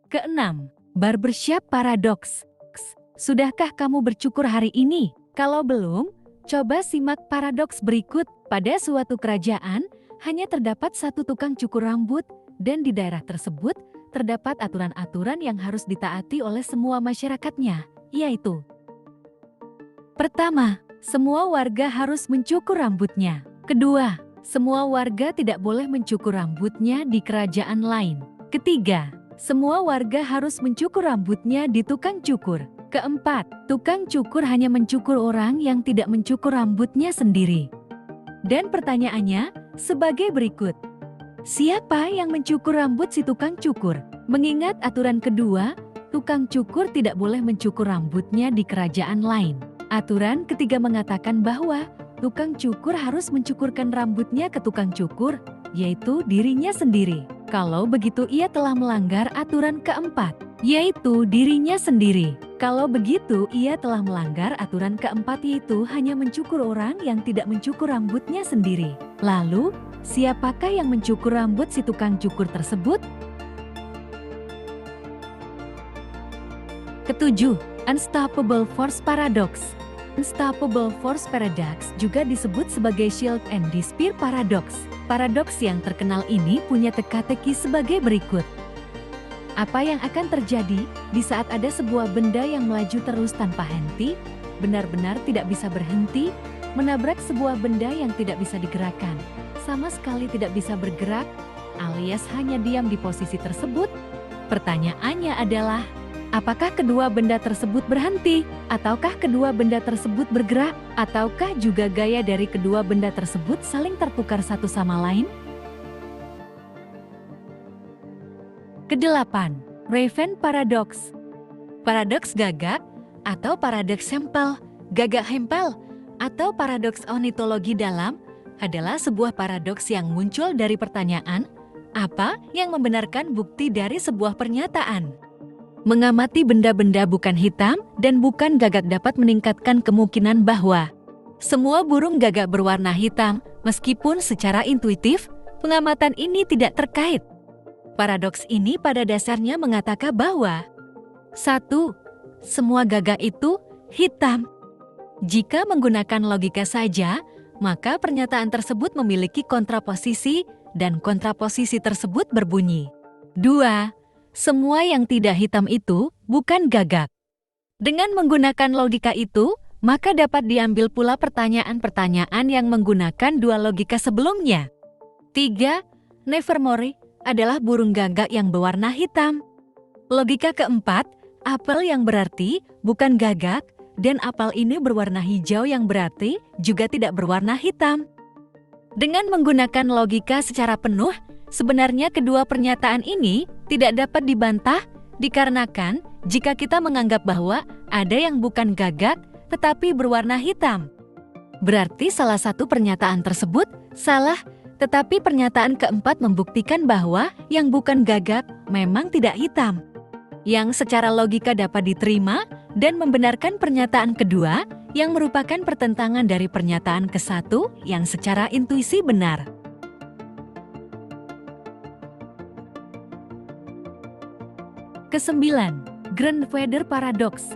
Keenam, barbershop paradoks. Sudahkah kamu bercukur hari ini? Kalau belum, coba simak paradoks berikut. Pada suatu kerajaan, hanya terdapat satu tukang cukur rambut, dan di daerah tersebut terdapat aturan-aturan yang harus ditaati oleh semua masyarakatnya, yaitu: pertama, semua warga harus mencukur rambutnya. Kedua, semua warga tidak boleh mencukur rambutnya di kerajaan lain. Ketiga, semua warga harus mencukur rambutnya di tukang cukur. Keempat, tukang cukur hanya mencukur orang yang tidak mencukur rambutnya sendiri. Dan pertanyaannya sebagai berikut. Siapa yang mencukur rambut si tukang cukur? Mengingat aturan kedua, tukang cukur tidak boleh mencukur rambutnya di kerajaan lain. Aturan ketiga mengatakan bahwa tukang cukur harus mencukurkan rambutnya ke tukang cukur, yaitu dirinya sendiri. Kalau begitu ia telah melanggar aturan keempat, yaitu dirinya sendiri. Kalau begitu ia telah melanggar aturan keempat, yaitu hanya mencukur orang yang tidak mencukur rambutnya sendiri. Lalu, siapakah yang mencukur rambut si tukang cukur tersebut? Ketujuh, unstoppable force paradox. Unstoppable force paradox juga disebut sebagai shield and despair paradox. Paradoks yang terkenal ini punya teka-teki sebagai berikut. Apa yang akan terjadi di saat ada sebuah benda yang melaju terus tanpa henti, benar-benar tidak bisa berhenti, menabrak sebuah benda yang tidak bisa digerakkan, sama sekali tidak bisa bergerak, alias hanya diam di posisi tersebut? Pertanyaannya adalah, apakah kedua benda tersebut berhenti? Ataukah kedua benda tersebut bergerak? Ataukah juga gaya dari kedua benda tersebut saling tertukar satu sama lain? Kedelapan, Raven paradox. Paradoks gagak atau paradoks hempel, gagak hempel atau paradoks ornitologi dalam adalah sebuah paradoks yang muncul dari pertanyaan, apa yang membenarkan bukti dari sebuah pernyataan? Mengamati benda-benda bukan hitam dan bukan gagak dapat meningkatkan kemungkinan bahwa semua burung gagak berwarna hitam, meskipun secara intuitif, pengamatan ini tidak terkait. Paradoks ini pada dasarnya mengatakan bahwa 1. Semua gagak itu hitam. Jika menggunakan logika saja, maka pernyataan tersebut memiliki kontraposisi dan kontraposisi tersebut berbunyi. 2. Semua yang tidak hitam itu bukan gagak. Dengan menggunakan logika itu, maka dapat diambil pula pertanyaan-pertanyaan yang menggunakan dua logika sebelumnya. 3. Nevermore adalah burung gagak yang berwarna hitam. Logika keempat, apel yang berarti bukan gagak, dan apel ini berwarna hijau yang berarti juga tidak berwarna hitam. Dengan menggunakan logika secara penuh, sebenarnya kedua pernyataan ini tidak dapat dibantah dikarenakan jika kita menganggap bahwa ada yang bukan gagak tetapi berwarna hitam, berarti salah satu pernyataan tersebut salah, tetapi pernyataan keempat membuktikan bahwa yang bukan gagak memang tidak hitam, yang secara logika dapat diterima dan membenarkan pernyataan kedua yang merupakan pertentangan dari pernyataan ke-1 yang secara intuisi benar. Kesembilan, Grandfather paradox.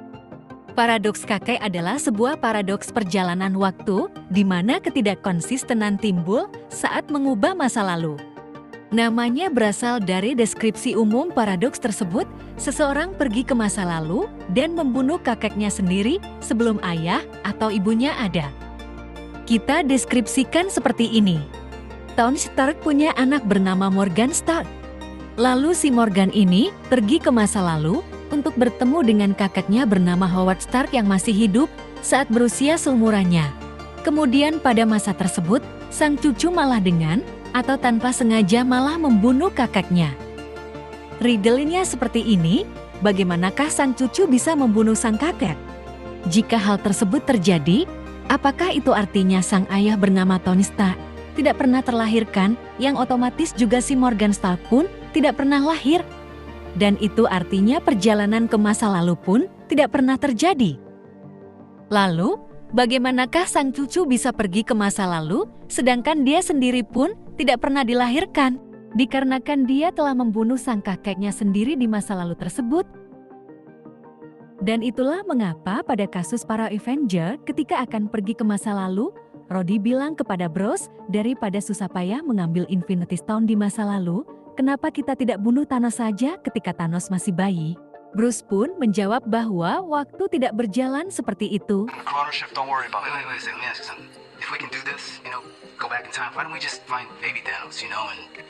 Paradoks kakek adalah sebuah paradoks perjalanan waktu di mana ketidakkonsistenan timbul saat mengubah masa lalu. Namanya berasal dari deskripsi umum paradoks tersebut, seseorang pergi ke masa lalu dan membunuh kakeknya sendiri sebelum ayah atau ibunya ada. Kita deskripsikan seperti ini. Tony Stark punya anak bernama Morgan Stark. Lalu si Morgan ini pergi ke masa lalu untuk bertemu dengan kakeknya bernama Howard Stark yang masih hidup saat berusia seumurannya. Kemudian pada masa tersebut, sang cucu malah dengan atau tanpa sengaja malah membunuh kakeknya. Riddle-nya seperti ini, bagaimanakah sang cucu bisa membunuh sang kakek? Jika hal tersebut terjadi, apakah itu artinya sang ayah bernama Tony Stark tidak pernah terlahirkan, yang otomatis juga si Morgan Stark pun tidak pernah lahir? Dan itu artinya perjalanan ke masa lalu pun tidak pernah terjadi. Lalu, bagaimanakah sang cucu bisa pergi ke masa lalu, sedangkan dia sendiri pun tidak pernah dilahirkan? dikarenakan dia telah membunuh sang kakeknya sendiri di masa lalu tersebut. Dan itulah mengapa pada kasus para Avenger ketika akan pergi ke masa lalu, Rhodey bilang kepada Bruce, daripada susah payah mengambil Infinity Stone di masa lalu, kenapa kita tidak bunuh Thanos saja ketika Thanos masih bayi? Bruce pun menjawab bahwa waktu tidak berjalan seperti itu. Chrono shift, don't worry about it. Wait a second, let me ask you something. If we can do this, go back in time, why don't we just find baby Thanos, and...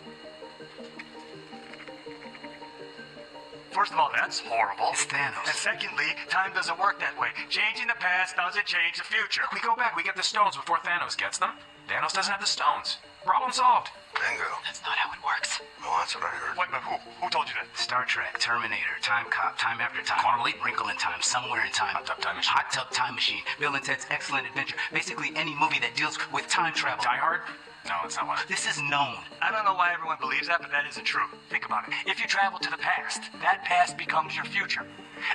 First of all, that's horrible. It's Thanos. And secondly, time doesn't work that way. Changing the past doesn't change the future. We go back, we get the stones before Thanos gets them. Thanos doesn't have the stones. Problem solved. Bingo. That's not how it works. Well, that's what I heard. Wait, but who told you that? Star Trek, Terminator, Time Cop, Time After Time, Quantum Leap, Wrinkle in Time, Somewhere in Time, Hot Tub Time Machine. Hot Tub Time Machine, Bill and Ted's Excellent Adventure. Basically any movie that deals with time travel. Die Hard? No, that's not one. This is known. I don't know why everyone believes that, but that isn't true. Think about it. If you travel to the past, that past becomes your future.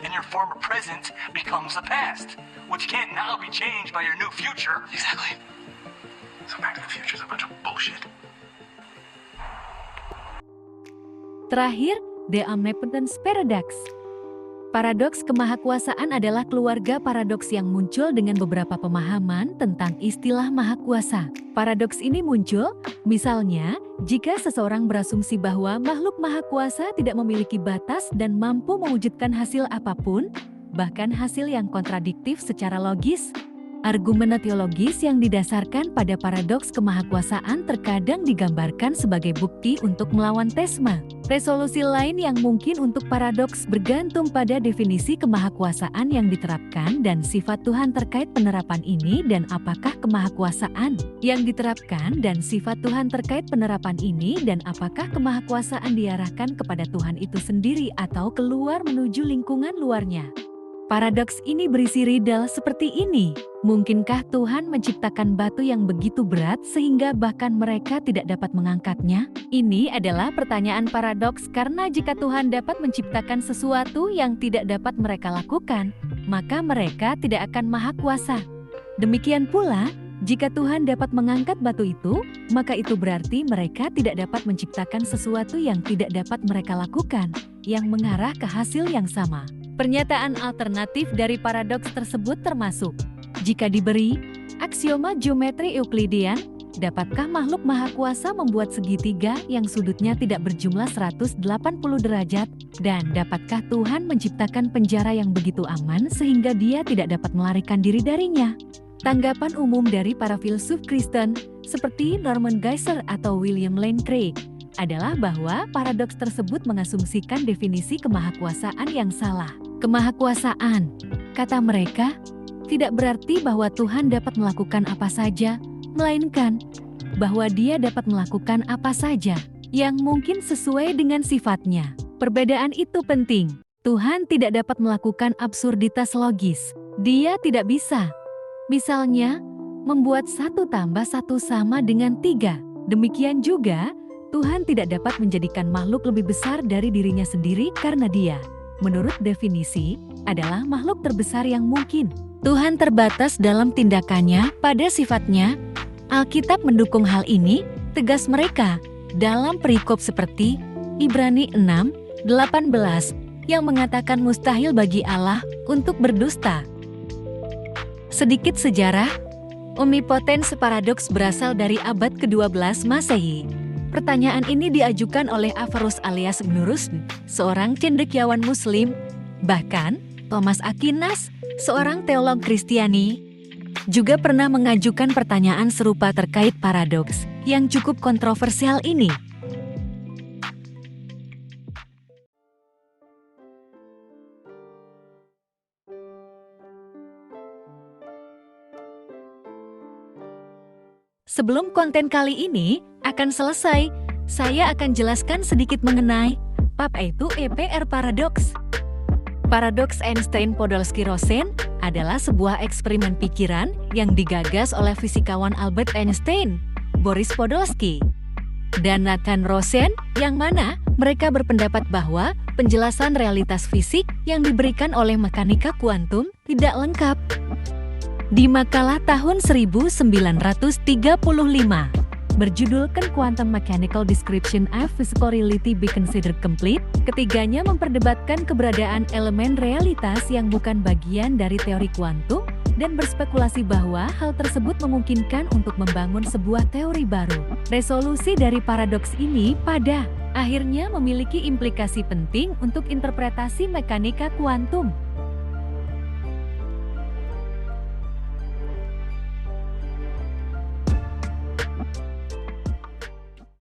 And your former present becomes the past, which can't now be changed by your new future. Exactly. So Back to the Future is a bunch of bullshit. Terakhir, The Omnipotence Paradox. Paradoks kemahakuasaan adalah keluarga paradoks yang muncul dengan beberapa pemahaman tentang istilah maha kuasa. Paradoks ini muncul, misalnya, jika seseorang berasumsi bahwa makhluk maha kuasa tidak memiliki batas dan mampu mewujudkan hasil apapun, bahkan hasil yang kontradiktif secara logis. Argumen teologis yang didasarkan pada paradoks kemahakuasaan terkadang digambarkan sebagai bukti untuk melawan tesma. Resolusi lain yang mungkin untuk paradoks bergantung pada definisi kemahakuasaan yang diterapkan dan sifat Tuhan terkait penerapan ini dan apakah kemahakuasaan yang diterapkan dan sifat Tuhan terkait penerapan ini dan apakah kemahakuasaan diarahkan kepada Tuhan itu sendiri atau keluar menuju lingkungan luarnya. Paradoks ini berisi riddle seperti ini. Mungkinkah Tuhan menciptakan batu yang begitu berat sehingga bahkan mereka tidak dapat mengangkatnya? Ini adalah pertanyaan paradoks karena jika Tuhan dapat menciptakan sesuatu yang tidak dapat mereka lakukan, maka mereka tidak akan maha kuasa. Demikian pula, jika Tuhan dapat mengangkat batu itu, maka itu berarti mereka tidak dapat menciptakan sesuatu yang tidak dapat mereka lakukan, yang mengarah ke hasil yang sama. Pernyataan alternatif dari paradoks tersebut termasuk, jika diberi aksioma geometri Euklidian, dapatkah makhluk maha kuasa membuat segitiga yang sudutnya tidak berjumlah 180 derajat? Dan dapatkah Tuhan menciptakan penjara yang begitu aman sehingga dia tidak dapat melarikan diri darinya? Tanggapan umum dari para filsuf Kristen, seperti Norman Geisler atau William Lane Craig, adalah bahwa paradoks tersebut mengasumsikan definisi kemahakuasaan yang salah. Kemahakuasaan, kata mereka, tidak berarti bahwa Tuhan dapat melakukan apa saja, melainkan bahwa Dia dapat melakukan apa saja yang mungkin sesuai dengan sifatnya. Perbedaan itu penting. Tuhan tidak dapat melakukan absurditas logis. Dia tidak bisa, misalnya, membuat 1 tambah 1 sama dengan 3. Demikian juga, Tuhan tidak dapat menjadikan makhluk lebih besar dari dirinya sendiri karena Dia, menurut definisi, adalah makhluk terbesar yang mungkin. Tuhan terbatas dalam tindakannya pada sifatnya. Alkitab mendukung hal ini, tegas mereka, dalam perikop seperti Ibrani 6:18 yang mengatakan mustahil bagi Allah untuk berdusta. Sedikit sejarah, omnipotence paradoks berasal dari abad ke-12 Masehi. Pertanyaan ini diajukan oleh Averroes alias Ibn Rushd, seorang cendekiawan Muslim. Bahkan, Thomas Aquinas, seorang teolog Kristiani, juga pernah mengajukan pertanyaan serupa terkait paradoks yang cukup kontroversial ini. Sebelum konten kali ini akan selesai, saya akan jelaskan sedikit mengenai yaitu EPR paradoks. Paradoks Einstein-Podolsky-Rosen adalah sebuah eksperimen pikiran yang digagas oleh fisikawan Albert Einstein, Boris Podolsky, dan Nathan Rosen, yang mana mereka berpendapat bahwa penjelasan realitas fisik yang diberikan oleh mekanika kuantum tidak lengkap. Di makalah tahun 1935, berjudul Can Quantum Mechanical Description of Physical Reality be Considered Complete? Ketiganya memperdebatkan keberadaan elemen realitas yang bukan bagian dari teori kuantum dan berspekulasi bahwa hal tersebut memungkinkan untuk membangun sebuah teori baru. Resolusi dari paradoks ini pada akhirnya memiliki implikasi penting untuk interpretasi mekanika kuantum.